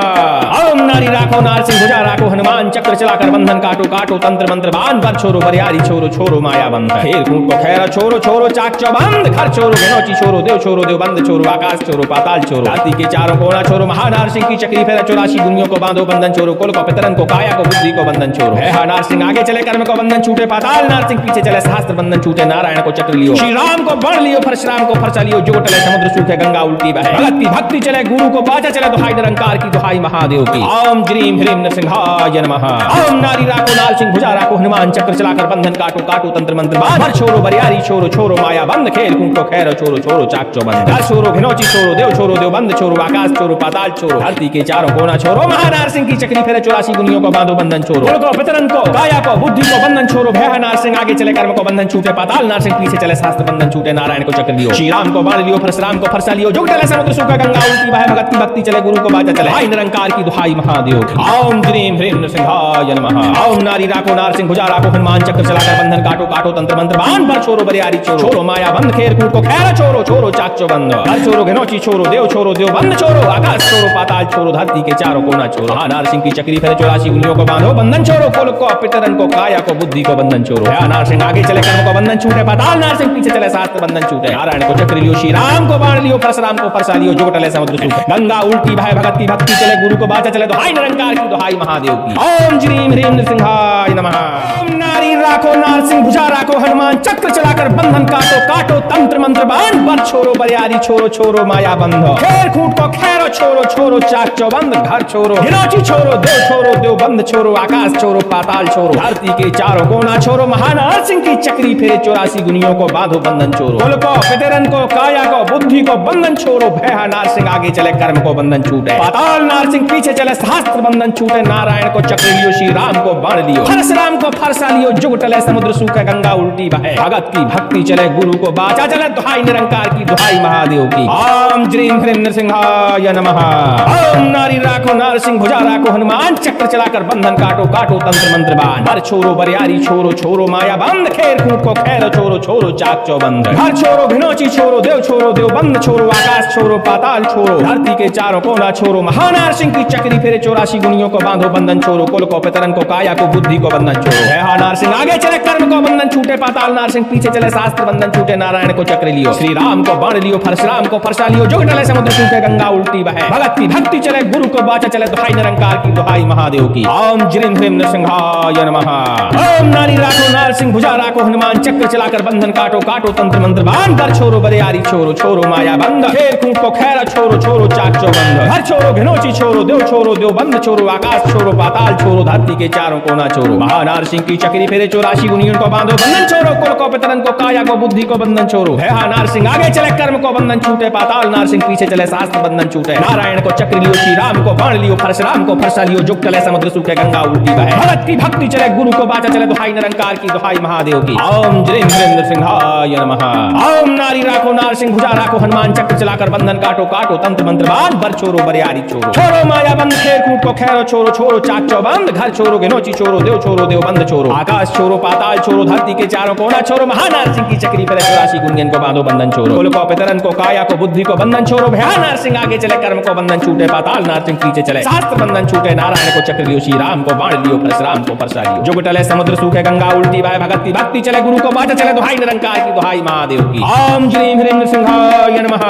Speaker 1: ओम नारी राखो नार सिंह भुजा राखो हनुमान चक्र चलाकर बंधन काटो काटो तंत्र मंत्र बांध बर छोरो बरियारी छोरो छोरो माया बंद खेर कूट को खैरा छोरो छोरो चाक चौबंद घर छोरो घिनौची छोरो देव बंद छोरो आकाश छोरो पाताल छोरो धरती के चारों कोना छोरो महानार सिंह की चक्री फेरा 84 गुनियों को बांधो बंधन छोरो कुल को पितरन को काया को बुद्धि को बंधन छोरो नार सिंह आगे चले कर्म को बंधन छूटे पाताल नार सिंह पीछे चले शास्त्र बंधन छूटे नारायण को चक्र लियो श्री राम को बाण लियो परशुराम को फरसा लियो जुग टले समुद्र सूखे गंगा उल्टी उल्टी बहे, भगत की भक्ति चले गुरु को बाजा चले, दुहाई निरंकार की दुहाई महादेव की। ओम ज्रीम ह्रीम नृसिंहाय नमः। ओम नारी राको नाल सिंह भुजा राको हनुमान चक्र चलाकर बंधन काटो काटो तंत्र मंत्र बांध, भर छोरो बरियारी छोरो छोरो माया बंद, खेल कूद को खैरो छोरो छोरो चाक चौबंद, घर छोरो घिनौची छोरो देव बंद छोरो आकाश छोरो पाताल छोरो, धरती के चारों कोना छोरो, महानार सिंह की चक्री फेरे 84 गुनियों को बांधो बंधन छोरो, कुल को पितरन को काया को बुद्धि को बंधन छोरो, भय नार सिंह आगे चले कर्म को बंधन छूटे, पाताल नार सिंह पीछे चले शास्त्र बंधन छूटे, नारायण को चक्र लियो, श्री राम को बाण लियो, परशुराम को फरसा लियो, जुग चले समुद्र सूखा गंगा उल्टी बहे, भगत की भक्ति चले गुरु को बाजा चले, हाय निरंकार की दुहाई महादेव की। ओम ज्रीम ह्रीम नृसिंहाय नमः। ओम नारी राको नार सिंह भुजा राको हनुमान चक्र चलाकर बंधन काटो काटो तंत्र मंत्र बांध, भर छोरो बरियारी छोरो छोरो माया बंद, खेर कूद को खैर छोरो छोरो चाक चौबंद, घर छोरो घिनौची छोरो देव बंद छोरो, आकाश छोरो पाताल छोरो, धरती के चारों कोना छोरो, नार सिंह की चक्री फेरे 84 गुनियों को बांधो बंधन छोरो, कुल को पितरन को काया को बुद्धि को बंधन छोरो, नार सिंह आगे चले कर्म को बंधन छूटे, पाताल नार सिंह पीछे चले शास्त्र बंधन छूटे, नारायण को चक्र लियो, श्री राम को बाण लियो, परशुराम को फरसा लियो, जुग टले समुद्र सूखे गंगा उल्टी भाई, भगत की भक्ति चले गुरु को बाजा चले, दुहाई निरंकार की दुहाई महादेव की। ओम ज्रीम ह्रीम नृसिंहाय नमः। ओम नारी राखो नार सिंह भुजा राखो हनुमान चक्र चलाकर बंधन काटो काटो तंत्र मंत्र बांध, बर छोरो बरियारी छोरो छोरो माया बंध, खेर खूट को खैरो छोरो छोरो चाक चौबंद, घर छोरो घिनौची छोरो देव बंद छोरो, आकाश छोरो पाताल छोरो, धरती के चारों कोना छोरो, महानार सिंह की चक्री फेरे 84 गुनियों को बांधो बंधन छोरो, कुल को पितरन को काया को बुद्धि को बंधन छोरो, भय नार सिंह आगे चले कर्म को बंधन छूटे, पाताल नार सिंह पीछे चले शास्त्र बंधन छूटे, नारायण को चक्र लियो, श्री राम को बाण लियो, परशुराम को फरसा लियो, जुग टले समुद्र सूखे गंगा उल्टी बहे, भगत की भक्ति चले गुरु को बाजा चले, दुहाई निरंकार की दुहाई महादेव की। ओम ज्रीम ह्रीम नृसिंहाय नमः। ओम नारी राखो नार सिंह भुजा राखो हनुमान चक्र चलाकर बंधन काटो काटो तंत्र मंत्र बांध, भर छोरो बरियारी छोरो छोरो माया बंद, खेर कूद को खैर छोरो छोरो चाक चौबंद, घर छोरो घिनौची छोरो देव बंद छोरो, आकाश छोरो पाताल छोरो, धरती के चारों कोना छोरो, महानार सिंह की चक्री फेरे 84 गुनियों को बांधो बंधन छोरो, कुल को पितरन को काया को बुद्धि को बंधन छोरो, भय नार सिंह आगे चले कर्म को बंधन छूटे, पाताल नार सिंह पीछे चले शास्त्र बंधन छूटे, नारायण को चक्र लियो, श्री राम को बाण लियो, परशुराम को फरसा लियो, जुग टले समुद्र सूखे गंगा उल्टी बहे, भगत की भक्ति चले गुरु को बाजा चले, दुहाई निरंकार की दुहाई महादेव की। ओम ज्रीम ह्रीम नृसिंहाय नमः। ओम नारी राखो नार सिंह भुजा राखो हनुमान चक्र चलाकर बंधन काटो काटो तंत्र मंत्र बांध, घर छोरो बरियारी छोरो छोरो माया बंद, खेर कूद को खैर छोरो छोरो चाक चौबंद, घर छोरो घिनौची छोरो देव बंद छोरो, आकाश छोरो पाताल छोरो, धरती के चारों कोना छोरो, महानार सिंह की चक्री फेरे 84 गुनियों को बांधो बंधन छोरो, कुल को पितरन को काया को बुद्धि को बंधन छोरो, भय नार सिंह आगे चले कर्म को बंधन छूटे, पाताल नार सिंह पीछे चले शास्त्र बंधन छूटे, नारायण को चक्र लियो, श्री राम को बाण लियो, परशुराम को फरसा लियो, जुग टले समुद्र सूखे गंगा उल्टी बहे, भगत की भक्ति चले गुरु को बाजा चले, दुहाई निरंकार की दुहाई महादेव की। ओम ज्रीम ह्रीम नृसिंहाय नमः। ओम नारी राखो नार सिंह भुजा राखो हनुमान चक्र चलाकर बंधन काटो काटो तंत्र मंत्र बांध, बर छोरो बरियारी छोरो छोरो माया बंद, खेर कूद को खैरो छोरो छोरो चाक चौबंद, घर छोरो घिनौची छोरो देव बंद छोरो, आकाश छोरो पाताल छोरो, धरती के चारों कोना छोरो, महानार सिंह की चक्री फेरे 84 गुनियों को बांधो बंधन छोरो, कुल को पितरन को काया को बुद्धि को बंधन छोरो, भय नार सिंह आगे चले कर्म को बंधन छूटे, पाताल नार सिंह पीछे चले शास्त्र बंधन छूटे, नारायण को चक्र लियो, श्री राम को बाण लियो, परशुराम को फरसा लियो, जुग टले समुद्र सूखे गंगा उल्टी बहे, भगत की भक्ति चले गुरु को बाजा चले, दुहाई निरंकार की दुहाई महादेव की। ओम ज्रीम ह्रीम नृसिंहाय नमः।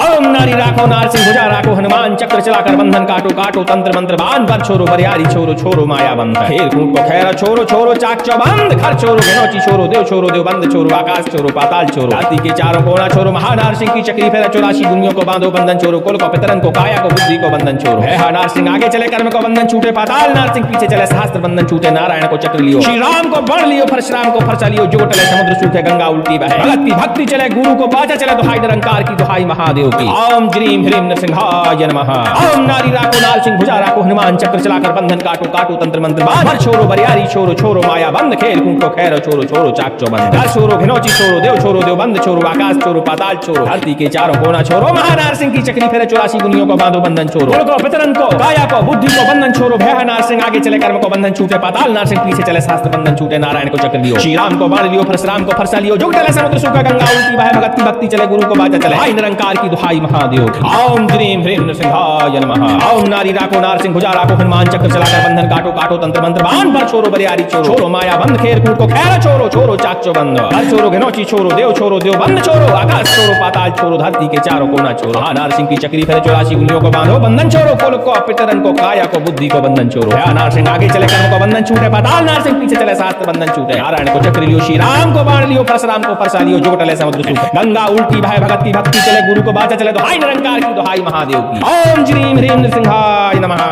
Speaker 1: ओम नारी राखो नार सिंह भुजा राखो हनुमान चक्र चलाकर बंधन काटो काटो तंत्र मंत्र बांध, बर छोरो बरियारी छोरो छोरो माया बंद, खेर कूद को खैर छोरो छोरो चाक चौबंद, घर छोरो घिनौची छोरो देव बंद छोरो, आकाश छोरो पाताल छोरो, धरती के चारों कोना छोरो, महानार सिंह की चक्री फेरे 84 गुनियों को बांधो बंधन छोरो, कुल को पितरन को काया को बुद्धि को बंधन छोरो, भय नार सिंह आगे चले कर्म को बंधन छूटे, पाताल नार सिंह पीछे चले शास्त्र बंधन छूटे, नारायण को चक्र लियो, श्री राम को बाण लियो, परशुराम को फरसा लियो, जुग टले समुद्र सूखे गंगा उल्टी बहे, भगत की भक्ति चले गुरु को बाजा चले, दुहाई निरंकार की दुहाई महादेव की। ओम ज्रीम ह्रीम नृसिंहाय नमः। ओम नारी राखो नार सिंह भुजा राखो हनुमान चक्र चलाकर बंधन काटो काटो तंत्र मंत्र बांध, भर छोरो बरियारी छोरो छोरो माया बंद, खेल कूद को खैर छोरो छोरो चाक चौबंद, घर छोरो घिनौची छोरो देव बंद छोरो, आकाश छोरो पाताल छोरो, धरती के चारों कोना छोरो, महानार सिंह की चक्री फेरे 84 गुनियों को बांधो बंधन छोरो, कुल को पितरन को काया को बुद्धि को बंधन छोरो, भय नार सिंह आगे चले कर्म को बंधन छूटे, पाताल नार सिंह पीछे चले शास्त्र बंधन छूटे, नारायण को चक्र लियो, श्री राम को बाण लियो, परशुराम को फरसा लियो, जुग टले समुद्र सूखा गंगा उल्टी बहे, भगत की भक्ति चले गुरु को बाजा चले, हाय निरंकार की दुहाई महादेव की। ओम ज्रीम ह्रीम नृसिंहाय नमः। ओम नारी राखो नार सिंह भुजा राखो हनुमान चक्र चलाकर बंधन काटो काटो तंत्र मंत्र बांध, बर छोरो बरियारी छोरो माया बंद, खेर कूद को खैर छोरो छोरो चाक चौबंद, घर छोरो घिनौची छोरो देव बंद छोरो, आकाश छोरो पाताल छोरो, धरती के चारों चारों कोना छोड़ो। नारसिंह की चक्री फिर 84 उंगलियों को बांधो बंधन छोड़ो। कुल को पितरन को काया को बुद्धि को बंधन छोड़ो। नारसिंह आगे चले कर्म को बंधन छूटे। पाताल नारसिंह पीछे चले शास्त्र बंधन छूटे। नारायण को चक्र लियो, श्री राम को बाण लियो, परशुराम को फरसा लियो, जो टले समुद्र सूखे। गंगा उल्टी भाई भगत की भक्ति चले, गुरु को बाचा चले दोहाई निरंकार की दोहाई महादेव की। ओम श्रीम ह्रीम नृसिंहाय नमः।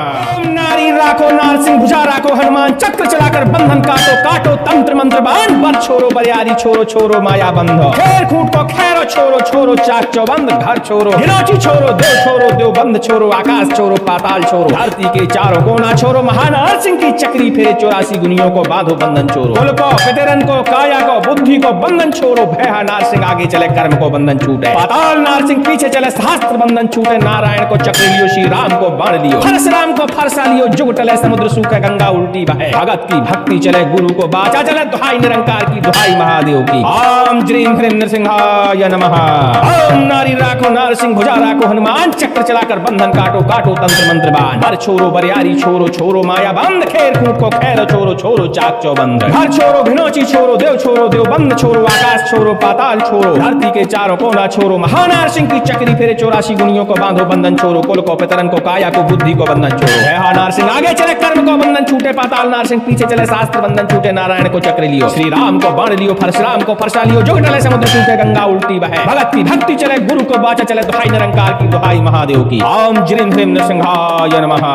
Speaker 1: नारी राखो नारसिंह भुजा राखो हनुमान चक्र चलाकर बंधन काटो काटो तंत्र मंत्र बाण बर छोरो बरियारी छोरो छोरो माया बंधो। खेर खूट को खैरो छोरो छोरो चाक चौबंद घर छोरो हिरोची छोरो देव बंद छोरो आकाश छोरो पाताल छोरो धरती के चारों कोना छोरो। महानारसिंह की चक्री फेरे 84 गुनियों को बांधो बंधन छोरो। कुल को पितरन को काया को बुद्धि को बंधन छोरो। भय नारसिंह आगे चले कर्म को बंधन छूटे। पाताल नारसिंह पीछे चले शास्त्र बंधन छूटे। नारायण को चक्र लियो, श्री राम को बाण लियो, परशुराम को फरसा लियो, जुग टले समुद्र सूखे गंगा उल्टी बहे। भगत की भक्ति चले, गुरु को बाचा चले, दुहाई निरंकार की दुहाई महादेव की। ओम श्रीम ह्रीम नृसिंहाय नमः। ओम नारी राखो नारसिंह भुजा राखो हनुमान चक्र चलाकर बंधन काटो काटो तंत्र मंत्र बाण बर छोरो बरियारी छोरो छोरो माया बंद। खेर खूट को खैरो छोरो छोरो चाक चौबंद घर छोरो घिनौची छोरो देव बंद छोरो आकाश छोरो पाताल छोरो धरती के चारों कोना छोरो। महानारसिंह की चक्री फेरे 84 गुनियों को बांधो बंधन छोरो। कुल को पितरन को काया को बुद्धि को बंधन छोरो। है नारसिंह आगे चले कर्म को बंधन छूटे। पाताल नारसिंह पीछे चले शास्त्र बंधन छूटे। नारायण को चक्र लियो, श्री राम को बाण लियो, परशुराम को फरसा लियो, जुग टले समुद्र सूखे गंगा उल्टी बहे। भगत की भक्ति चले, गुरु को बाचा चले, दुहाई निरंकार की दुहाई महादेव की। ओम श्रीम ह्रीम नृसिंहाय नमः।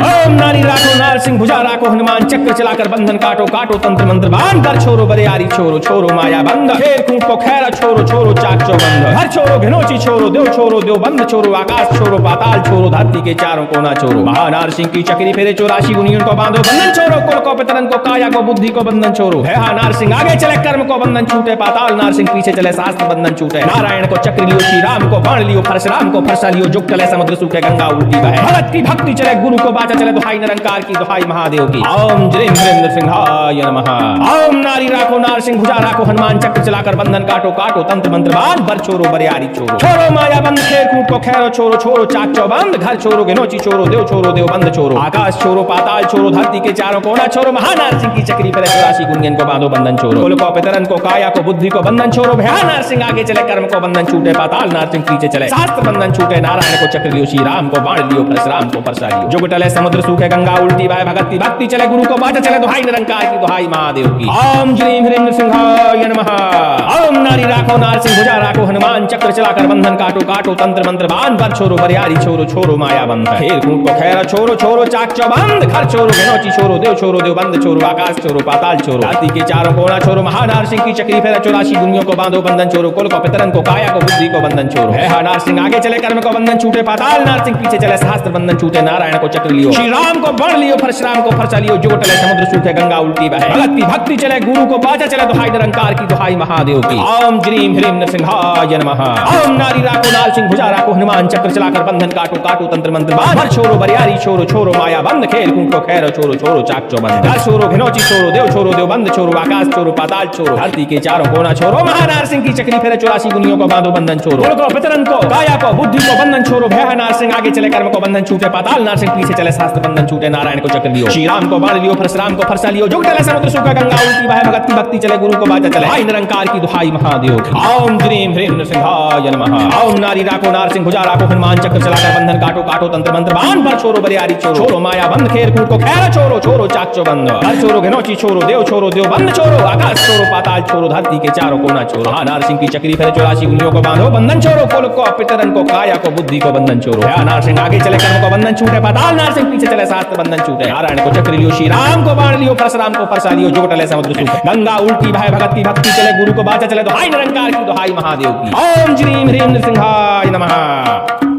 Speaker 1: ओम नारी राखो नारसिंह भुजा राखो हनुमान चक्र चलाकर बंधन काटो काटो तंत्र मंत्र बाण बर छोरो बरियारी छोरो छोरो माया बंद। खेर खूट को खैरा छोरो छोरो चाक चौबंद घर छोरो घिनौची छोरो देव बंद छोरो आकाश छोरो पाताल छोरो धरती के चारों कोना छोरो। महानारसिंह की चक्री फेरे 84 गुनियों को बांधो बंधन छोरो। कुल को पितरन को काया को बुद्धि को बंधन छोरो। है नारसिंह आगे चले कर्म को बंधन छूटे। पाताल नारसिंह पीछे चले शास्त्र बंधन छूटे। नारायण को चक्र लियो, श्री राम को बाण लियो, परशुराम को फरसा लियो, जुग टले समुद्र सूखे गंगा उल्टी बहे। भगत की भक्ति चले, गुरु को बाचा चले, दुहाई निरंकार की दुहाई महादेव की। ओम श्रीम ह्रीम नृसिंहाय नमः। ओम नारी राखो नारसिंह भुजा राखो हनुमान चक्र चलाकर बंधन काटो काटो तंत्र मंत्र बाण बर छोरो बरियारी छोरो छोरो माया बंद। खेर खूट को खैरो छोरो छोरो चाक चौबंद घर छोरो घिनौची छोरो देव बंद छोरो आकाश छोरो पाताल छोरो धरती के चारों कोना छोरो। महानारसिंह की चक्री पर 84 गुनियन को बांधो बंधन छोरो। कुल को पितरन को काया को बुद्धि को बंधन छोरो। भया नारसिंह आगे चले कर्म को बंधन छूटे। पाताल नारसिंह पीछे चले शास्त्र बंधन छूटे। नारायण को चक्र लियो, श्री राम को बाण लियो, परशुराम को फरसा लियो, जुग टले समुद्र सूखे गंगा उल्टी बहे। भगत की भक्ति चले, गुरु को बाचा चले, दुहाई निरंकार की दुहाई महादेव की। ओम श्रीम ह्रीम नृसिंहाय नमः। ओम नारी राखो नारसिंह भुजा राखो हनुमान चक्र चलाकर बंधन काटो काटो तंत्र मंत्र बाण बर छोरो बरियारी छोरो छोरो माया बंद। खेर खूट को खैरा छोरो छोरो चाक चौबंद घर छोरो घिनौची छोरो देव बंद छोरो आकाश छोरो पाताल छोरो धरती के चारों कोना छोरो। महानारसिंह की चक्री फेरा 84 गुनियों को बांधो बंधन छोरो। कुल को पितरन को काया को बुद्धि को बंधन छोरो। है नारसिंह आगे चले कर्म को बंधन छूटे। पाताल नारसिंह पीछे चले शास्त्र बंधन छूटे। नारायण को चक्र लियो, श्री राम को बाण लियो, परशुराम को फरसा लियो, जुग टले समुद्र सूखे गंगा उल्टी बहे। भगत की भक्ति चले, गुरु को बाचा चले, दुहाई निरंकार की दुहाई महादेव की। ओम श्रीम ह्रीम नृसिंहाय नमः। ओम नारी राखो नारसिंह भुजा राखो हनुमान चक्र चलाकर बंधन काटो काटो तंत्र मंत्र बाण बर छोरो बरियारी छोरो छोरो माया बंद। खेर खूट को खैरो छोरो छोरो चाक चौबंद घर छोरो घिनौची छोरो देव बंद छोरो आकाश छोरो पाताल छोरो धरती के चारों कोना छोरो। महानारसिंह की चक्री फेरे 84 गुनियों को बांधो बंधन छोरो। कुल को पितरन को काया को बुद्धि को बंधन छोरो। भय नारसिंह आगे चले कर्म को बंधन छूटे। पाताल नारसिंह पीछे चले शास्त्र बंधन छूटे। नारायण को चक्र लियो, श्री राम को बाण लियो, परशुराम को फरसा लियो, जुग टले समुद्र सूखा गंगा उल्टी बहे। भगत की भक्ति चले, गुरु को बाचा चले, दुहाई निरंकार की दुहाई महादेव की। ओम श्रीम ह्रीम नृसिंहाय नमः। ओम नारी राखो नारसिंह भुजा राखो हनुमान चक्र चलाकर बंधन काटो काटो तंत्र मंत्र बाण बर छोरो बरियारी छोरो छोरो माया बंद। खेर खूट को खैरा छोरो छोरो चाक चौबंद घर छोरो घिनौची छोरो देव बंद छोरो आकाश छोरो पाताल छोरो धरती के चारों कोना छोरो। नारसिंह की चक्री फेरे 84 गुनियों को बांधो बंधन छोरो। कुल को पितरन को काया को बुद्धि को बंधन छोरो। नारसिंह आगे चले कर्म को बंधन छूटे। पाताल नारसिंह पीछे चले शास्त्र बंधन छूटे। नारायण को चक्र लियो, श्री राम को बाण लियो, परशुराम को फरसा लियो, जुग टले समुद्र सूखे गंगा उल्टी बहे। भगत की भक्ति चले, गुरु को बाचा चले, दुहाई निरंकार की दुहाई महादेव की। ओम श्रीम ह्रीम नृसिंहाय नमः।